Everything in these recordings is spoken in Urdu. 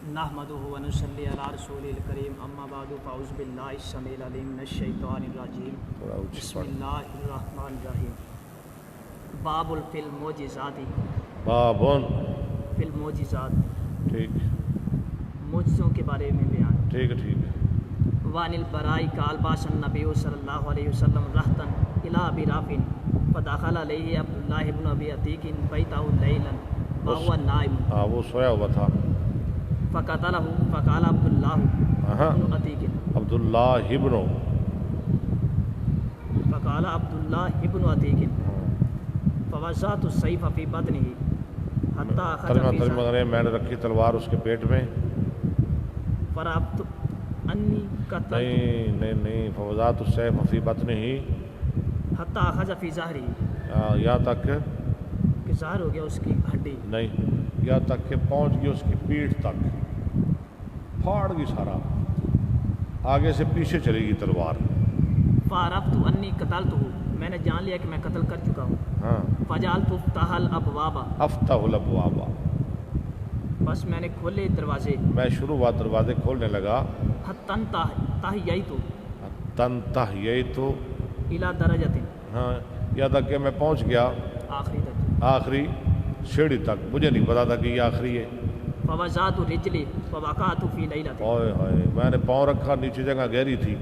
نحمدہ و نصلی علی رسول الکریم اما بعد فاعوذ باللہ السمیع العلیم من الشیطان الرجیم بسم اللہ الرحمن الرحیم باب فی المعجزات بابن فی المعجزات ٹھیک معجزوں کے بارے میں بیان ٹھیک ٹھیک وان البرائی قال باس النبی صلی اللہ علیہ وسلم رہتن الی ابی رافع فدخل علیہ عبداللہ ابن ابی عتیق بیتہ لیلا وهو نائم وہ سویا ہوا تھا فقتلہ فقال عبداللہ ابن عتیق عبداللہ ابن فقال عبداللہ ابن عتیق فوضعت السیف فی بطنہ حتی اخذ فی ظہرہ میں نے رکھی تلوار اس کے پیٹ میں فرابت انی قتلت نہیں فوضعت السیف فی بطنہ حتی اخذ فی ظہرہ یہاں تک کہ ظاہر ہو گیا اس کی ہڈی نہیں یہاں تک کہ پہنچ گئی اس کی پیٹھ تک پھاڑ گئی سارا آگے سے پیچھے چلے گی تلوار فعرفت انی قتلتہ میں نے جان لیا کہ میں قتل کر چکا ہوں ہاں فجعلت افتح الابواب افتح الابواب بس میں نے کھولے دروازے میں شروع ہوا دروازے کھولنے لگا حتی تحییت تنتہیت الی درجۃ ہاں یہاں تک کہ میں پہنچ گیا آخری درجہ آخری سیڑھی تک مجھے نہیں پتا تھا کہ یہ آخری ہے فوضعت رجلی فوقعت فی لیلۃ اوئے ہوئے میں نے پاؤں رکھا نیچے جگہ گہری تھی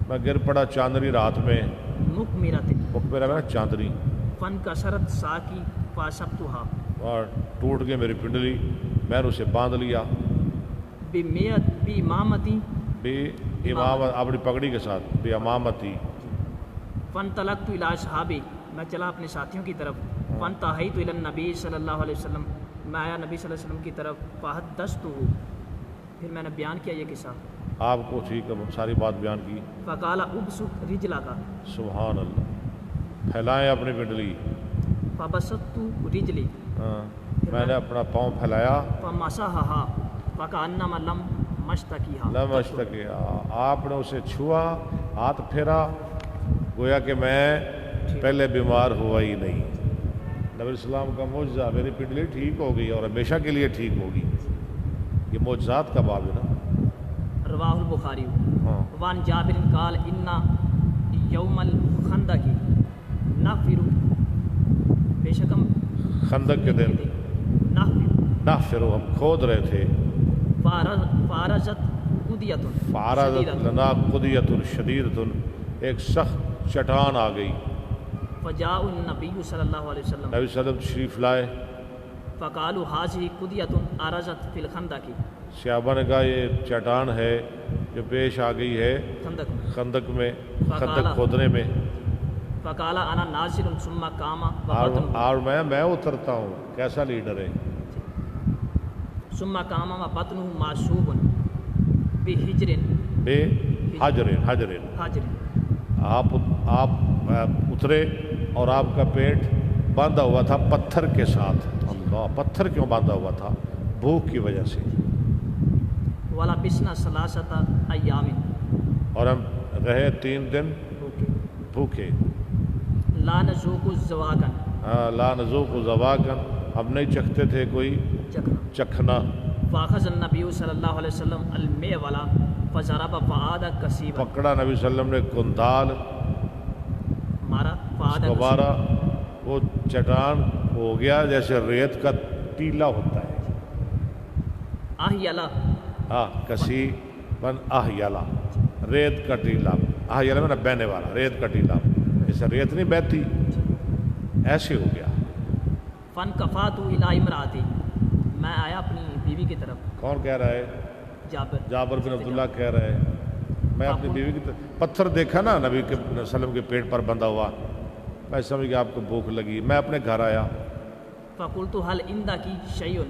میں گر پڑا چاندنی رات میں مکمرۃ میرا میں چاندنی فانکسرت ساقی فاصبتها اور ٹوٹ گئی میری پنڈلی میں نے اسے باندھ لیا بامامتی بے امامت اپنی پگڑی کے ساتھ بے امامتی فانطلقت الی اصحابی میں چلا اپنے ساتھیوں کی طرف فانتہیت الی النبی صلی اللہ علیہ وسلم میں آیا نبی صلی اللہ علیہ وسلم کی طرف فحدثتہ پھر میں نے بیان کیا یہ قصہ آپ کو ٹھیک ہے ساری بات بیان کی فقال ابسط رجلک سبحان اللہ پھیلائیں اپنی پنڈلی فبسطت رجلی ہاں میں نے اپنا پاؤں پھیلایا فمسحھا فکأنما لم مشتکیھا لم اشتکیھا آپ نے اسے چھوا ہاتھ پھیرا گویا کہ میں پہلے بیمار ہوا ہی نہیں نبی السلام کا معجزہ میری پنڈلی ٹھیک ہو گئی اور ہمیشہ کے لیے ٹھیک ہوگی یہ معجزات کا باب ہے نا رواہ البخاری ہاں وان جابر قال ان یوم الخندق نفر بے شک ہم خندق کے دن نحفر ہم کھود رہے تھے فارزت قدیت فارزت لنا قدیت شدیدت ایک سخت چٹان آ گئی فجاء النبی صلی اللہ علیہ وسلم نبی صلی اللہ علیہ وسلم تشریف لائے فقالوا هذه قدیت ارزت فی الخندق صحابہ نے کہا یہ چٹان ہے جو پیش آ گئی ہے خندق میں خندق کھودنے میں فقال انا نازل ثم قام اور میں اترتا ہوں کیسا لیڈر ہے ثم قام وبطنه معصوب بحجر حجر آپ اترے اور آپ کا پیٹ باندھا ہوا تھا پتھر کے ساتھ اللہ پتھر کیوں باندھا ہوا تھا بھوک کی وجہ سے وَلَبِثْنَا ثَلَاثَةَ أَيَّامٍ اور ہم رہے 3 دن بھوکے لا نذوق الزواغن لا نذوق الزواغن ہم نہیں چکھتے تھے کوئی چکھنا فاخذ النبی صلی اللہ علیہ وسلم المعولا فضرب فعاد کسیبا پکڑا نبی صلی اللہ علیہ وسلم نے کندال مارا فعاد دوبارہ وہ چٹان ہو گیا جیسے ریت کا ٹیلا ہوتا ہے احیلا کسی بن احیلا ریت کا ٹیلا احیلا میں بہنے والا ریت کا ٹیلا جیسے ریت نہیں بہتی ایسے ہو گیا فن کفات الی امراتی میں آیا اپنی بیوی کی طرف کون کہہ رہا ہے جابر بن عبداللہ کہہ رہے ہیں میں اپنی بیوی کی طرف پتھر دیکھا نا نبی کے وسلم کے پیٹ پر بندھا ہوا میں سمجھ گیا آپ کو بھوک لگی میں اپنے گھر آیا فقلت هل عندك شيء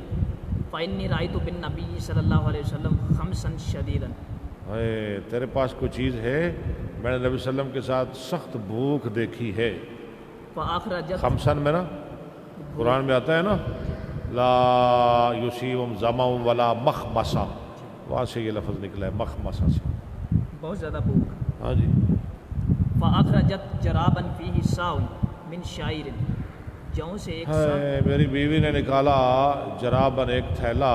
فإني رأيت بالنبي صلی اللہ علیہ وسلم خمسا شديدا تیرے پاس کوئی چیز ہے میں نے نبی صلی اللہ علیہ وسلم کے ساتھ سخت بھوک دیکھی ہے فأخرجت خمسن میں نا قرآن میں آتا ہے نا لا یصیبہم ظمأ ولا مخمصہ وہاں سے یہ لفظ نکلا ہے مخمصہ سے بہت زیادہ بھوک ہاں جی فأخرجت جرابا فيه ساو من شعیر جوں سے ایک میری بیوی نے نکالا جرابن ایک تھیلا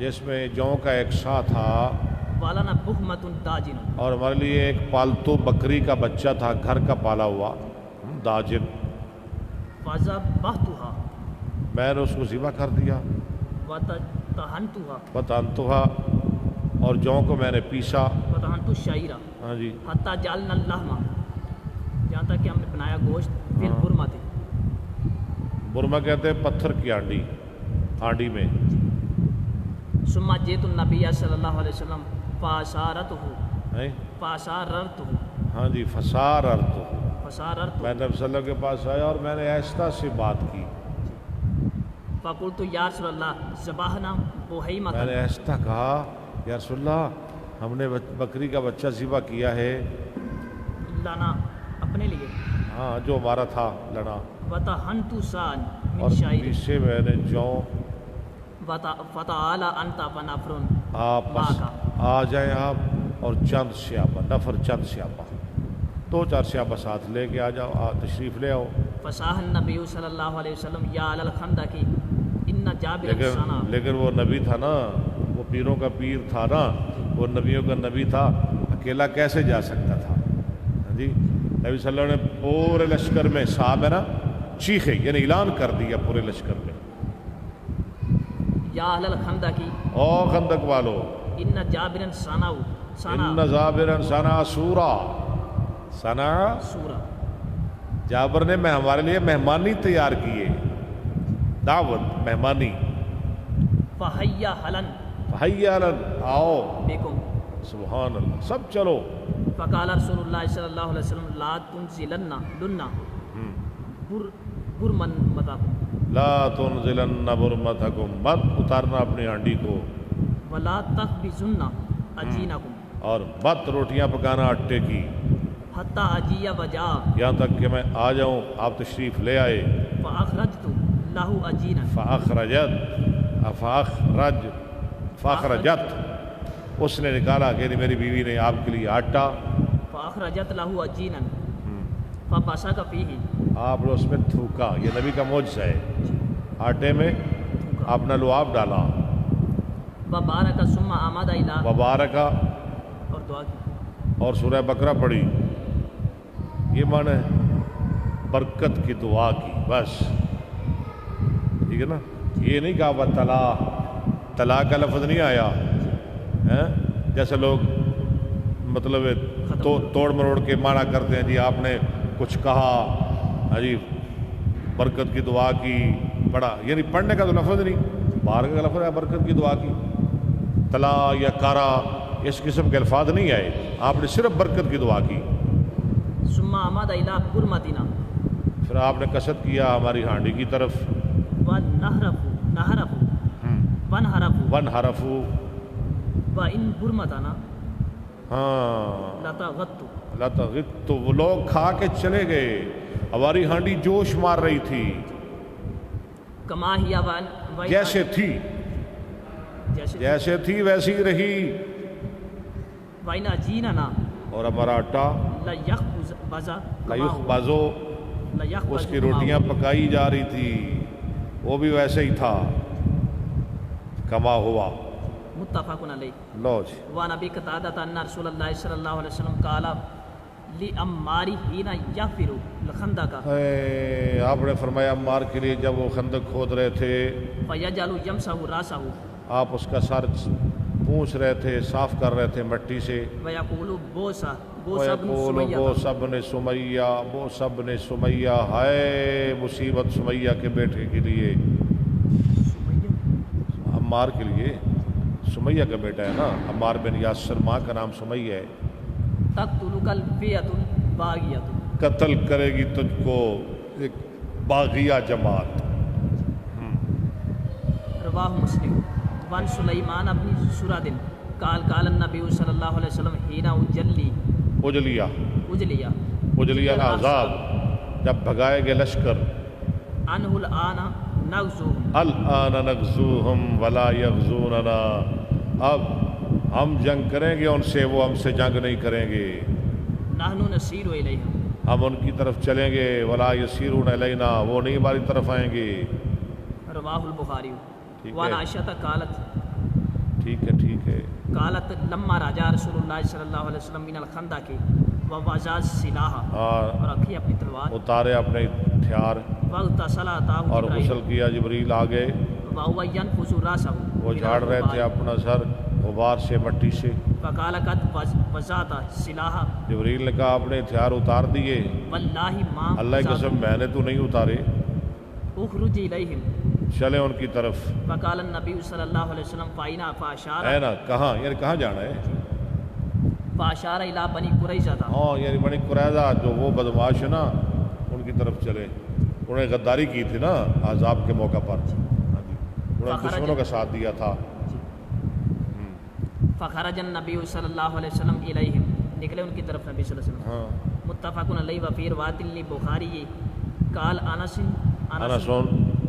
جس میں جوں کا ایک سا تھا ولنا بہمۃ داجن اور ہمارے لیے ایک پالتو بکری کا بچہ تھا گھر کا پالا ہوا داجن، فذبحتها میں نے اس کو ذبح کر دیا، وطحنتها بتانتہا اور جوں کو میں نے پیسا، وطحنت الشعیر ہاں جی، حتی جعلنا اللحم جہاں تک کہ ہم نے بنایا گوشت فی البرمۃ برما کہتے ہیں پتھر کی ہانڈی میں، ثم جئت النبی صلی اللہ علیہ وسلم فاشارته ہیں؟ فاشاررته ہاں جی، فساررت، فشاررته میں نبی صلی اللہ علیہ وسلم کے پاس آیا اور میں نے آہستہ سے بات کی، فقلت یا رسول اللہ ذبحنا بہیمۃ میں نے آہستہ کہا یا رسول اللہ ہم نے بکری کا بچہ ذبح کیا ہے، لنا اپنے لیے، ہاں جو ہمارا تھا لڑا، وطحنت سان اور من شعیر پیچھے میں نے جوں، فتعالی انت فنفر آپ معک آ جائیں آپ اور چند سیابہ، نفر چند سیابہ، 2-4 سیابہ ساتھ لے کے آ جاؤ، تشریف لے آؤ، فصاح النبی صلی اللہ علیہ وسلم یا علی الخندق ان جابر سنا لیکن وہ نبی تھا نا، وہ پیروں کا پیر تھا نا، وہ نبیوں کا نبی تھا، اکیلا کیسے جا سکتا تھا؟ ہاں جی، نبی صلی اللہ علیہ وسلم نے پورے لشکر میں صاحب ہے نا چیخے، یعنی اعلان کر دیا پورے لشکر میں، یا اہل الخندق او خندق والو، ان جابر سنا ان جابر صنع سورا، صنع سورہ جابر نے ہمارے لیے مہمانی تیار کیے، دعوت مہمانی، فحیا حلن حیا آؤ، بکم سبحان اللہ، سب چلو، فقال رسول اللہ صلی اللہ علیہ وسلم لا تنزلن لنا برمن متاکم لا تنزلن برمتکم، مت اتارنا اپنی ہانڈی کو، ولا تخبزن اجینکم اور مت روٹیاں پکانا آٹے کی، حتی اجی وجا یہاں تک کہ میں آ جاؤں آپ تشریف لے آئے، فاخرجت له اجینا فاخرجت اس نے نکالا کہ میری بیوی نے آپ کے لیے آٹا، فاخرجت له اجینا فبصق فیہ آپ نے اس میں تھوکا، یہ نبی کا معجزہ ہے، آٹے میں آپ نے لعاب ڈالا، وبارک ثم آمد الی وبارکا اور دعا کی، اور سورہ بقرہ پڑھی، یہ معنی برکت کی دعا کی، بس ٹھیک ہے نا، یہ نہیں کہا تلا، طلاق کا لفظ نہیں آیا، جیسے لوگ مطلب توڑ مروڑ کے معنی کرتے ہیں، جی آپ نے کچھ کہا، ہاں جی برکت کی دعا کی، پڑھا، یعنی پڑھنے کا تو لفظ نہیں، بارکہ کا لفظ ہے، برکت کی دعا کی، تلا یا کارا اس قسم کے الفاظ نہیں آئے، آپ نے صرف برکت کی دعا کی، ثم آمد الی برمتنا پھر آپ نے قصد کیا ہماری ہانڈی کی طرف، ونحرفوا، وان برمتنا ہاں لتغط لتغط، وہ لوگ کھا کے چلے گئے، ہماری ہانڈی جوش مار رہی تھی، کما ہی جیسے تھی جیسے تھی ویسی رہی، وَإِنْ أَجِينَنَا اور ہمارا آٹا لَيَخْبَزَ بازو، اس کی روٹیاں پکائی جا رہی تھی، وہ بھی ویسے ہی تھا، کما ہوا، متفق علیہ۔ لو جی، وعن ابی قتادہ ان رسول اللہ صلی اللہ علیہ وسلم قال لعمار حين يحفر الخندق، آپ نے فرمایا عمار کے لیے جب وہ خندق کھود رہے تھے، فيجعل يمسح راسه، آپ اس کا سر پونچھ رہے تھے، صاف کر رہے تھے مٹی سے، ويقول بوسا وَيَقُولُ بُوسَ بْنِ سُمَيَّةَ، بُوسَ بْنِ سُمَيَّةَ، ہائے مصیبت سمیہ کے بیٹے کے لیے، عمار کے لیے، سمیہ کا بیٹا ہے نا عمار بن یاسر، ماں کا نام سمیہ ہے، تقتلک الفئۃ الباغیۃ، قتل کرے گی تجھ کو ایک باغیہ جماعت، رواہ مسلم۔ وعن سلیمان بن سرد قال قال النبی صلی اللہ علیہ وسلم حين اجلیہ الاحزاب، جب بھگائے گئے لشکر، عنہ الآن نغزوہم، الآن نغزوہم ولا یغزوننا، اب ہم جنگ کریں گے ان سے، وہ ہم سے جنگ نہیں کریں گے، نحن نسیر الیہم، ہم ان کی طرف چلیں گے، ولا یسیرون الینا، وہ نہیں ہماری طرف آئیں گے، رواہ البخاری۔ ٹھیک وعن ہے۔ عائشہ قالت ٹھیک ہے ٹھیک ہے. قالت لما راجا رسول اللہ صلی اللہ علیہ وسلم من الخندق ووضع سلاحا، اور رکھی اپنی تلوار، اتارے اپنے ہتھیار واغتسل اتاه اور جبرائیل غسل کیا. جبریل آ گئے، وهو ينفث راسه وہ جھاڑ رہے تھے اپنا سر غبار سے، مٹی سے. فقال قد وضعت سلاحا، جبریل نے کہا اپنے ہتھیار اتار دیے. واللہ ما اللہ کی قسم میں نے تو نہیں اتارے. اخرج الیہم، چلے ان کی طرف. فقال النبی صلی اللہ علیہ وسلم فائنا فاشار، ہے نا کہاں یعنی کہاں جانا ہے؟ فاشار الی بنی قریظہ، ہاں یعنی بنی قریظہ جو وہ بدمعاش ہے نا ان کی طرف چلے. انہوں نے غداری کی تھی نا عذاب کے موقع پر. ہاں جی، انہوں نے دشمنوں کا ساتھ دیا تھا. فخرج النبی صلی اللہ علیہ وسلم الیہم، نکلے ان کی طرف نبی صلی اللہ علیہ وسلم. ہاں متفق علیہ وفی روایت للبخاری قال انس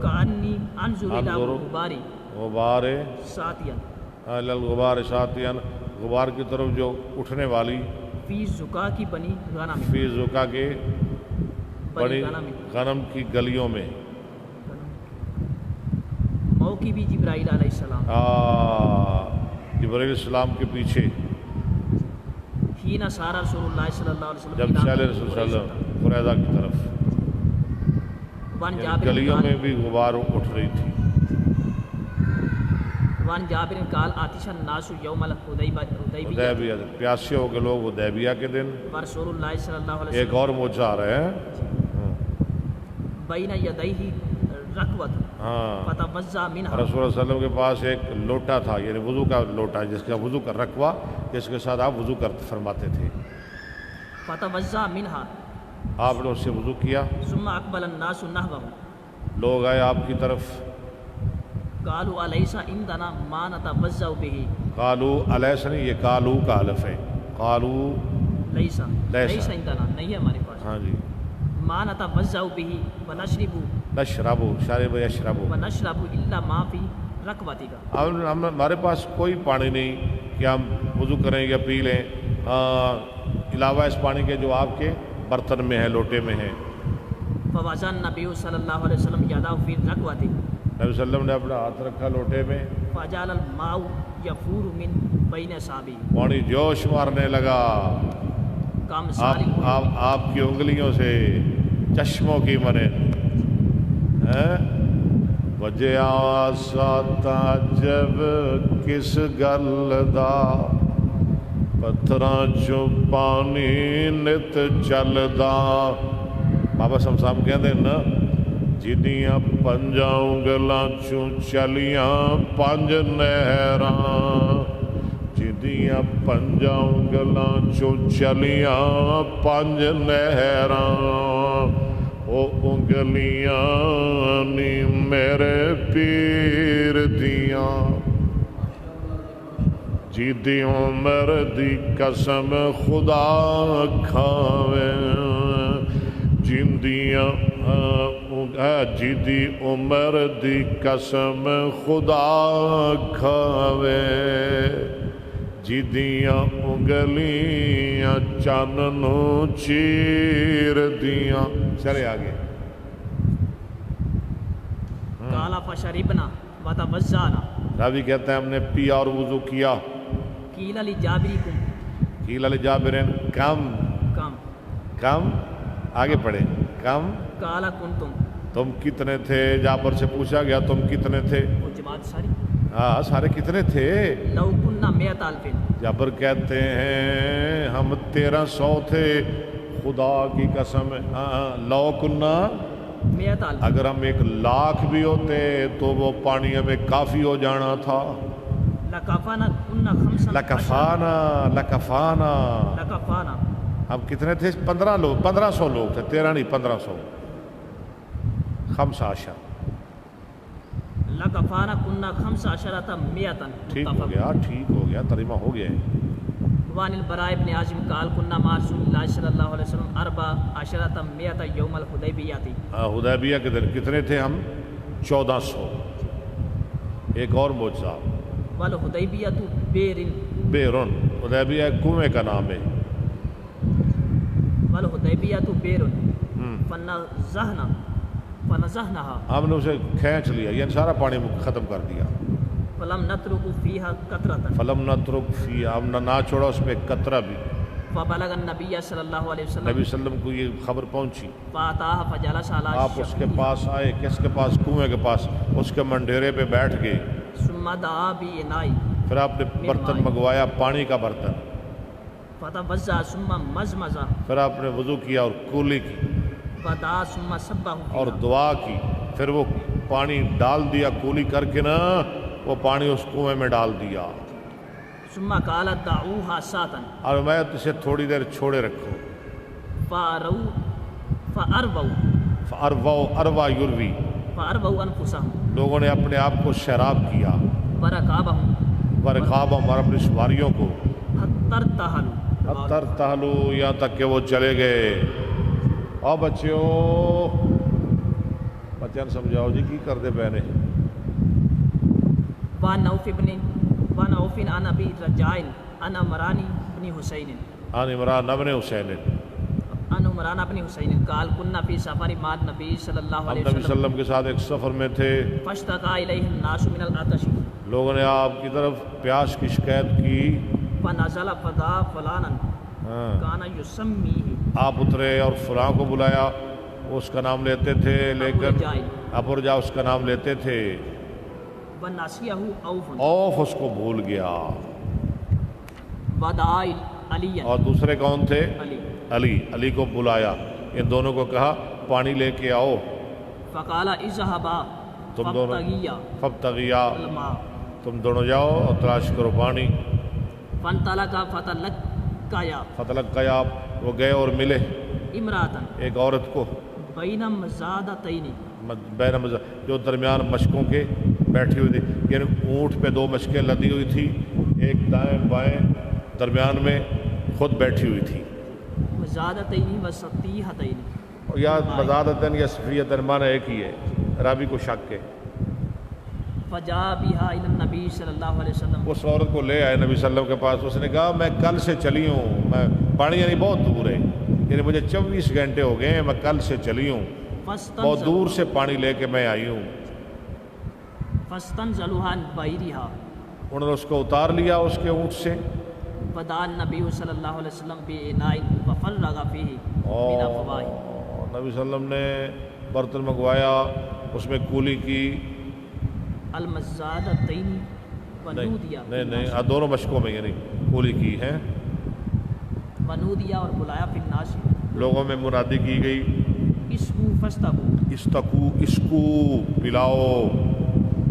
کانی انظر الی غبار غبار ساتیا، الغبار ساتین، غبار کی طرف جو اٹھنے والی، فی زکا کی بنی غنم، فی زکا کے بڑی غنم کی گلیوں میں. موقع بھی جبرائیل علیہ السلام، جبرائیل السلام کے پیچھے ہینا سارا رسول اللہ صلی اللہ علیہ وسلم، جب چلے رسول صلی اللہ علیہ وسلم قریظہ کی طرف. وان جابر گلیوں میں بھی غبار اٹھ رہی تھی. وان جابر قال آتش الناس یوم الحدیبیہ، حدیبیہ پیاسے ہو گئے لوگ حدیبیہ کے دن. ورسول اللہ صلی اللہ علیہ ایک وسلم اور معجزہ آ رہے ہیں. بین یدیہ رکوت ہاں فتوضا منہا، رسول اللہ علیہ وسلم کے پاس ایک لوٹا تھا، یعنی وضو کا لوٹا جس کا وضو کا رکوہ، جس کے ساتھ آپ وضو کر فرماتے تھے. فتوضا منہا، آپ نے اس سے وضو کیا. ثم اقبل الناس نحوہ، لوگ آئے آپ کی طرف. قالوا الیس عندنا ما نتوضا بہ، قالو علیہ نہیں، یہ قالو کا الف ہے. قالو لیسا لیس عندنا، نہیں ہے ہمارے پاس. ہاں جی. ما نتوضا بہ ونشرب نشربو شارب یشربو، ونشرب الا ما فی رکوتک، ہمارے پاس کوئی پانی نہیں کہ ہم وضو کریں یا پی لیں علاوہ اس پانی کے جو آپ کے برتن میں ہے، لوٹے میں ہے. فوضع النبی صلی اللہ علیہ وسلم یدہ فی رکوتک، نبی صلی اللہ علیہ وسلم نے اپنا ہاتھ رکھا لوٹے میں. فجعل الماء یفور من بین اصابعہ، پانی جوش مارنے لگا کام ساری آپ کی انگلیوں سے، چشموں کی مانند. وجہ ساتا جب کس گل دا، پتھراں چوں پانی نت چلدا. بابا شمسام کہندے نا جدیاں پنجاں انگلاں چوں چلیاں پنج نہراں، جدیاں پنجاں انگلاں چوں چلیاں پنج نہراں. او انگلیاں نی میرے پیر دیاں، جیدی عمر دی قسم خدا کھاوے، جیندیاں جیدی عمر دی قسم خدا کھاوے، جیدیاں انگلیاں چاننوں چیر دیاں. چلے آگے. قال فشربنا وتوضانا، راوی کہتا ہے ہم نے پیا اور وضو کیا. قیل لجابرکم، قیل لجابرن کم کم، کم آگے پڑھے. کم قال کنتم، تم کتنے تھے؟ جابر سے پوچھا گیا تم کتنے تھے؟ وہ جماعت ساری، ہاں سارے کتنے تھے؟ لو کننا 100,000، جابر کہتے ہیں ہم 1300 تھے. خدا کی قسم لو کننا، 100,000، اگر ہم 1,00,000 بھی ہوتے تو وہ پانی ہمیں کافی ہو جانا تھا. لکفانا کننا 15، لکفانا لکفانا. لکفانا، ہم کتنے تھے؟ 1500 لوگ تھے، 13 نہیں 1500. 15. لکفانا کننا 15 100، ٹھیک ہو گیا ٹھیک ہو گیا، ترجمہ ہو گیا. وان البراء ابن عازم قال كنا مع رسول الله صلی اللہ علیہ وسلم 14 100 یوم الحدیبیہ. حدیبیہ کے دن کتنے تھے ہم؟ 1400. ایک اور معجزہ. والحدیبیہ بیرن، بیرون، حدیبیہ ایک کنویں کا نام ہے. والحدیبیہ بیرن فنزہناها، ہم نے اسے کھینچ لیا، یعنی سارا پانی ختم کر دیا. فلم نترک فیہا قطرۃ فلم نترک فی، ہم نہ چھوڑا اس میں قطرہ بھی. فبلغ النبی صلی اللہ علیہ وسلم نبی صلی اللہ علیہ وسلم کو یہ خبر پہنچی. فاتاہ فجلس علی آپ اس کے پاس آئے. کس کے پاس؟ کنویں کے پاس. اس کے منڈیرے پہ بیٹھ گئے. ثم دعا باناء پھر آپ نے برتن منگوایا، پانی کا برتن. فتوضا ثم مزمز پھر آپ نے وضو کیا اور کولی کی ودعا ثم صبہ اور دعا کی. پھر وہ پانی ڈال دیا کولی کر کے نا، وہ پانی اس کنویں میں ڈال دیا. ثم قال دعوها ساتا اور میں اسے تھوڑی دیر چھوڑے رکھو. فأرووا اروا یروی، انفسهم، لوگوں نے اپنے آپ کو سیراب کیا. ورکابهم ورقابم، اور اپنی سواریوں کو. حتر تہلو، اتر تہلو، یہاں تک کہ وہ چلے گئے. اور بچوں بچوں نے سمجھاؤ جی کی کر دے پہنے. وعن عوف عن ابي رجاء عن عمران بن حسين عن عمران بن حسین، عن عمران بن حسين قال كنا في سفر مع النبي صلی اللہ ہم علیہ نبی صلی اللہ علیہ وسلم وسلم کے ساتھ ایک سفر میں تھے. فاشتكى اليه الناس من العطش لوگوں نے آپ کی طرف پیاس کی شکایت کی. فنزل فدعا فلانا ہاں، كان يسميه آپ اترے اور فلاں کو بلایا. اس کا نام لیتے تھے، لیکن ابو رجا اس کا نام لیتے تھے. وناسيه عوف اوف اس کو بھول گیا. ودعا عليا اور دوسرے کون تھے؟ علی علی. علی کو بلایا. ان دونوں کو کہا پانی لے کے آؤ. فقال اذهبا تم دونوں فابتغيا فابتغیا، الماء تم دونوں جاؤ اور تلاش کرو پانی. فانطلقا فتلقيا فتلقیا، وہ گئے اور ملے امرأة ایک عورت کو. بین مزادتین، بین جو درمیان مشکوں کے بیٹھی ہوئی تھی، یعنی اونٹ پہ دو مشکیں لدی ہوئی تھی، ایک دائیں بائیں، درمیان میں خود بیٹھی ہوئی تھی. مزادتین و سطیحتین، یا مزادتن یا صفیتن معنی ایک ہی ہے، راوی کو شک ہے. فجاء بها الى النبی صلی اللہ علیہ وسلم، اس عورت کو لے آئے نبی صلی اللہ علیہ وسلم کے پاس. اس نے کہا میں کل سے چلی ہوں، میں پانی یعنی بہت دور ہے، یعنی مجھے 24 گھنٹے ہو گئے ہیں، میں کل سے چلی ہوں، بہت دور سے پانی لے کے میں آئی ہوں. فاستنزلوها عن بعیرها، انہوں نے اس کو اتار لیا اس کے اونٹ سے. فدعا النبی صلی اللہ علیہ وسلم باناء ففرغ فیہ من افواہ، نبی صلی اللہ علیہ وسلم نے برتن منگوایا، اس میں کولی کی. المزادتین ونودیا، نہیں دونوں مشکوں میں یعنی کولی کی ہے. ونودیا اور بلایا فی الناس، لوگوں میں منادی کی گئی. اسکو فاستقو، استقو، اسکو پلاؤ.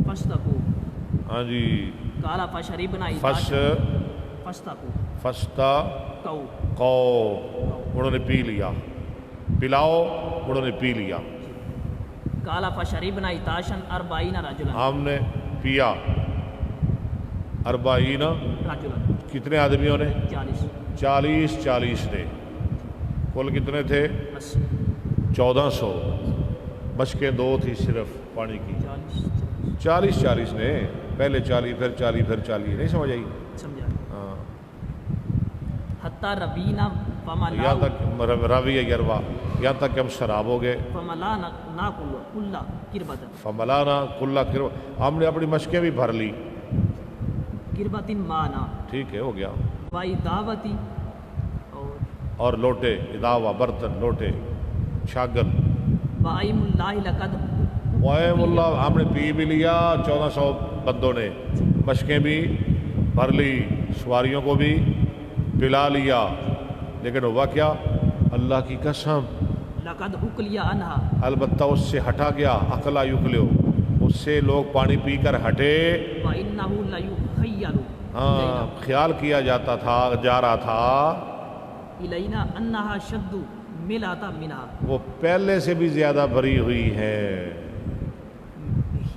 فاستقو، ہاں جی. قال فشربنا فش فاستقو فستا کو، قو، انہوں نے پی لیا. پلاؤ، انہوں نے پی لیا. قال فشربنا عطاشا 40 رجلا، ہم نے پیا 40 رجلا، کتنے آدمیوں نے؟ 40 40 نے. کل کتنے تھے؟ 80 1400. مشکیں دو تھی صرف پانی کی. 40 نے، پہلے 40 پھر 40 پھر 40. نہیں سمجھ آئی؟ سمجھا. ہاں، حتی ربینا یہاں تک راوی ہے یروا، یہاں تک کہ ہم شراب ہو گئے. فملا ناکل کل کربت، فملانا کلا کرو، ہم نے اپنی مشکیں بھی بھر لی. کربت مانا، ٹھیک ہے، ہو گیا. وائی دعوتی، اور لوٹے، اداوا برتن، لوٹے، چھاگل. وَأَيْمُ اللَّهِ لَقَدْ، وَأَيْمُ اللہ، ہم نے پی بھی لیا 1400 بندوں نے، مشکیں بھی بھر لی، سواریوں کو بھی پلا لیا. لیکن ہوا کیا؟ اللہ کی قسم لَقَدْ أُقْلِيَ عَنْهَا، البتہ اس سے ہٹا گیا. عقلا یقلو، اس سے لوگ پانی پی کر ہٹے. وَإِنَّهُ لَيُخَيَّلُ ہاں، خیال کیا جاتا تھا، جا رہا تھا إِلَيْنَا أَنَّهَا شَدُّ مِلَاتَ مِنْهَا، وہ پہلے سے بھی زیادہ بھری ہوئی ہے.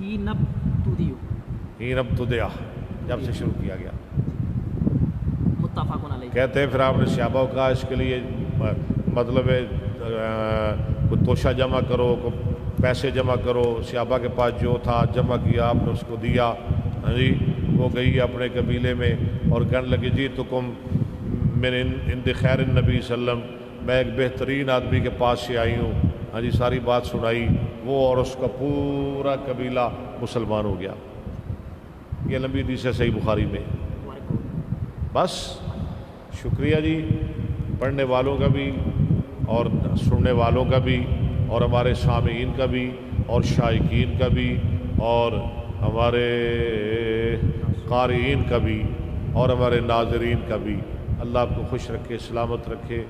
ہی نب تُدِیُ، ہی نب تو دیا، جب سے شروع کیا گیا. متفق علیہ. کہتے ہیں پھر آپ نے صحابہ کا اس کے لیے مطلب ہے کوئی توشہ جمع کرو، کوئی پیسے جمع کرو. صحابہ کے پاس جو تھا جمع کیا، آپ نے اس کو دیا. ہاں جی، وہ گئی اپنے قبیلے میں اور کہنے لگی جی تکم من عند خیر النبی صلی اللہ علیہ وسلم، میں ایک بہترین آدمی کے پاس سے آئی ہوں. ہاں جی، ساری بات سنائی. وہ اور اس کا پورا قبیلہ مسلمان ہو گیا. یہ لمبی حدیث ہے صحیح بخاری میں. بس شکریہ جی، پڑھنے والوں کا بھی اور سننے والوں کا بھی اور ہمارے سامعین کا بھی اور شائقین کا بھی اور ہمارے قارئین کا بھی اور ہمارے ناظرین کا بھی. اللہ آپ کو خوش رکھے، سلامت رکھے.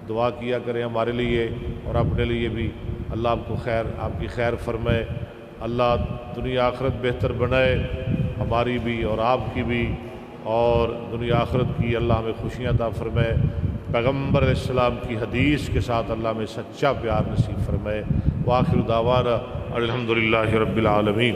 دعا کیا کریں ہمارے لیے اور اپنے لیے بھی. اللہ آپ کو خیر، آپ کی خیر فرمائے. اللہ دنیا آخرت بہتر بنائے، ہماری بھی اور آپ کی بھی، اور دنیا آخرت کی اللہ ہمیں خوشیاں عطا فرمائے. پیغمبر علیہ السلام کی حدیث کے ساتھ اللہ ہمیں سچا پیار نصیب فرمائے. وآخر دعوانا الحمدللہ رب العالمین.